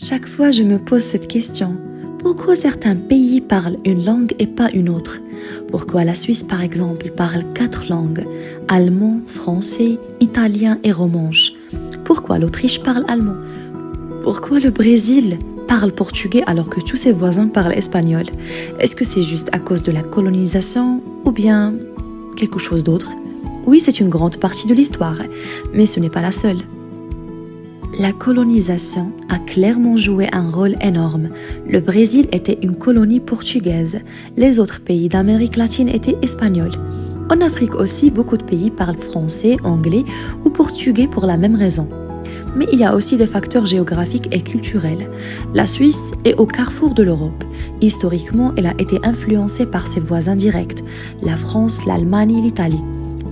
Chaque fois, je me pose cette question. Pourquoi certains pays parlent une langue et pas une autre? Pourquoi la Suisse, par exemple, parle 4 langues? Allemand, français, italien et romanche. Pourquoi l'Autriche parle allemand? Pourquoi le Brésil parle portugais alors que tous ses voisins parlent espagnol? Est-ce que c'est juste à cause de la colonisation ou bien quelque chose d'autre? Oui, c'est une grande partie de l'histoire, mais ce n'est pas la seule. La colonisation a clairement joué un rôle énorme. Le Brésil était une colonie portugaise. Les autres pays d'Amérique latine étaient espagnols. En Afrique aussi, beaucoup de pays parlent français, anglais ou portugais pour la même raison. Mais il y a aussi des facteurs géographiques et culturels. La Suisse est au carrefour de l'Europe. Historiquement, elle a été influencée par ses voisins directs, la France, l'Allemagne et l'Italie.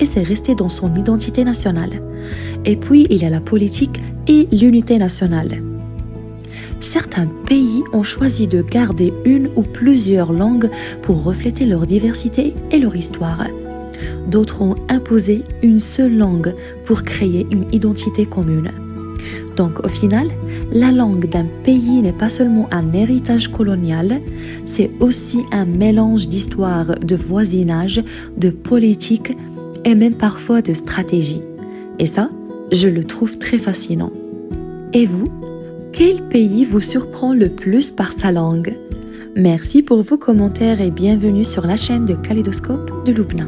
Et c'est resté dans son identité nationale. Et puis, il y a la politique et l'unité nationale. Certains pays ont choisi de garder une ou plusieurs langues pour refléter leur diversité et leur histoire. D'autres ont imposé une seule langue pour créer une identité commune. Donc au final, la langue d'un pays n'est pas seulement un héritage colonial, c'est aussi un mélange d'histoire, de voisinage, de politique et même parfois de stratégie. Et ça, je le trouve très fascinant. Et vous, quel pays vous surprend le plus par sa langue? Merci pour vos commentaires et bienvenue sur la chaîne de Kaléidoscope de Loubna.